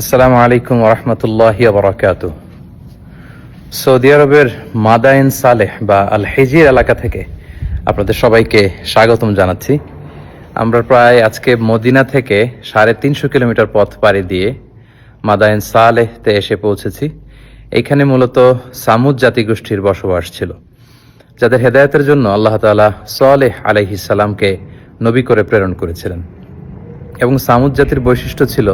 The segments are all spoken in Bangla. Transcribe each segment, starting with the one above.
আসসালামু আলাইকুম ওরহমতুল্লাহি বারাকাতুহু। সৌদি আরবের মাদায়েন সালেহ বা আল হিজির এলাকা থেকে আপনাদের সবাইকে স্বাগতম জানাচ্ছি। আমরা প্রায় আজকে মদিনা থেকে 350 কিলোমিটার পথ পাড়ি দিয়ে মাদায়েন সালেহতে এসে পৌঁছেছি। এখানে মূলত সামুদ জাতিগোষ্ঠীর বসবাস ছিল, যাদের হেদায়েতের জন্য আল্লাহ তাআলা সালেহ আলাইহিস সালামকে নবী করে প্রেরণ করেছিলেন। এবং সামুদ জাতির বৈশিষ্ট্য ছিল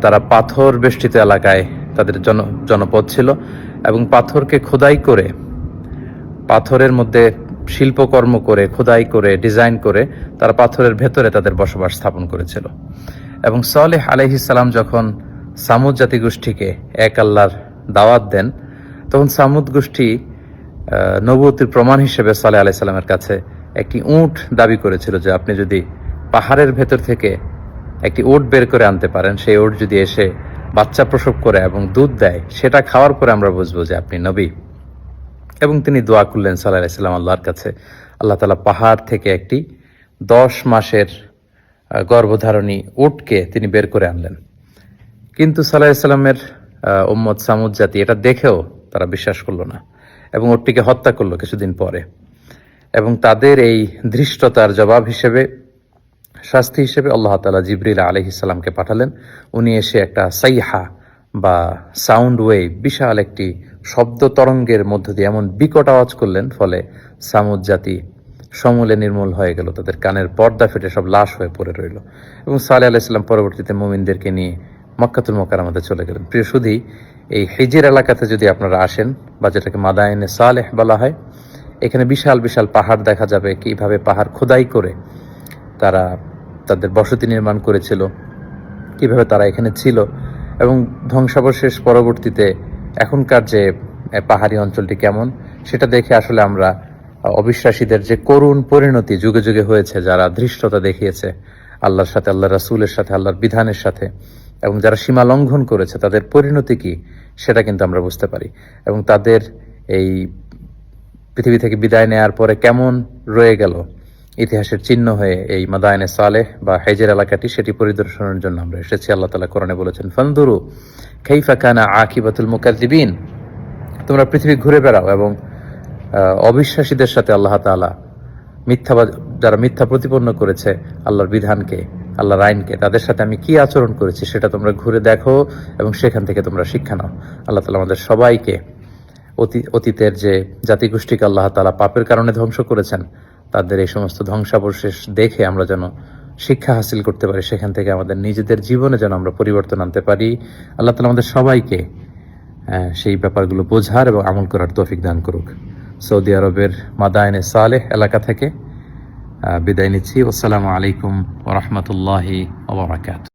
তারা পাথর বেষ্টিত এলাকায় তাদের জনপদ ছিল এবং পাথরকে খোদাই করে, পাথরের মধ্যে শিল্পকর্ম করে, খোদাই করে, ডিজাইন করে তারা পাথরের ভেতরে তাদের বসবাস স্থাপন করেছিল। এবং সালেহ আলাইহিস সালাম যখন সামুদ জাতিগোষ্ঠীকে এক আল্লাহর দাওয়াত দেন, তখন সামুদ গোষ্ঠী নবুয়তির প্রমাণ হিসেবে সালেহ আলাইহিস সালামের কাছে একটি উট দাবি করেছিল যে আপনি যদি পাহাড়ের ভেতর থেকে একটি ওট বের করে আনতে পারেন, সেই ওট যদি এসে বাচ্চা প্রসব করে এবং দুধ দেয়, সেটা খাওয়ার পরে আমরা বুঝবো যে আপনি নবী। এবং তিনি দোয়া করলেন সাল্লাল্লাহু আলাইহি ওয়াসাল্লাম আল্লাহর কাছে। আল্লাহ তাআলা পাহাড় থেকে একটি 10 মাসের গর্ভধারণী উটকে তিনি বের করে আনলেন। কিন্তু সাল্লাল্লাহু আলাইহি ওয়াসাল্লামের উম্মত সামুদ জাতি এটা দেখেও তারা বিশ্বাস করলো না এবং উটটিকে হত্যা করলো কিছুদিন পরে। এবং তাদের এই ধৃষ্টতার জবাব হিসেবে, শাস্তি হিসেবে আল্লাহ তাআলা জিবরিল আলাইহিস সালামকে পাঠালেন। উনি এসে একটা সাইহা বা সাউন্ড ওয়েভ, বিশাল একটি শব্দ তরঙ্গের মধ্য দিয়ে এমন বিকট আওয়াজ করলেন, ফলে সামুদ জাতি সমূলে নির্মূল হয়ে গেল, তাদের কানের পর্দা ফেটে সব লাশ হয়ে পড়ে রইল। এবং সালেহ আলাইহিস সালাম পরবর্তীতে মুমিনদেরকে নিয়ে মক্কাতুল মুকাররমাতে চলে গেলেন। প্রিয় সুধী, এই হিজির এলাকাতে যদি আপনারা আসেন, বা যেটাকে মাদায়েনে সালেহ বলা হয়, এখানে বিশাল বিশাল পাহাড় দেখা যাবে, কিভাবে পাহাড় খোদাই করে তারা তাদের বসতি নির্মাণ করেছিল, কিভাবে তারা এখানে ছিল। এবং ধ্বংসাবশেষ পরবর্তীতে এখনকার যে পাহাড়ি অঞ্চলটি কেমন, সেটা দেখে আসলে আমরা অবিশ্বাসীদের যে করুণ পরিণতি যুগে যুগে হয়েছে, যারা ধৃষ্টতা দেখিয়েছে আল্লাহর সাথে, আল্লাহ রাসূলের সাথে, আল্লাহর বিধানের সাথে, এবং যারা সীমা লঙ্ঘন করেছে, তাদের পরিণতি কি সেটা কিন্তু আমরা বুঝতে পারি। এবং তাদের এই পৃথিবী থেকে বিদায় নেওয়ার পরে কেমন রয়ে গেল ইতিহাসের চিহ্ন হয়ে এই মাদায়েনে সালেহ বা হিজর এলাকাটি, সেটি পরিদর্শনের জন্য আমরা এসেছি। আল্লাহ তাআলা কোরআনে বলেছেন, ফানদুরু কাইফা কানা আকিবাতুল মুকাজ্জিবিন, তোমরা পৃথিবী ঘুরে বেড়াও এবং অবিশ্বাসীদের সাথে আল্লাহ তাআলা যারা মিথ্যা প্রতিপন্ন করেছে আল্লাহর বিধানকে, আল্লাহর আইনকে, তাদের সাথে আমি কি আচরণ করেছি সেটা তোমরা ঘুরে দেখো এবং সেখান থেকে তোমরা শিক্ষা নাও। আল্লাহ তাআলা আমাদের সবাইকে অতীতের যে জাতিগোষ্ঠীকে আল্লাহ তাআলা পাপের কারণে ধ্বংস করেছেন, তাদের এই সমস্ত ধ্বংসাবশেষ দেখে আমরা যেন শিক্ষা হাসিল করতে পারি, সেখান থেকে আমাদের নিজেদের জীবনে যেন আমরা পরিবর্তন আনতে পারি। আল্লাহ তাআলা আমাদের সবাইকে সেই ব্যাপারগুলো বোঝার এবং আমল করার তৌফিক দান করুক। সৌদি আরবের মাদায়েনে সালেহ এলাকা থেকে বিদায় নিচ্ছি। আসসালামু আলাইকুম ওয়া রাহমাতুল্লাহি ওয়া বারাকাতুহু।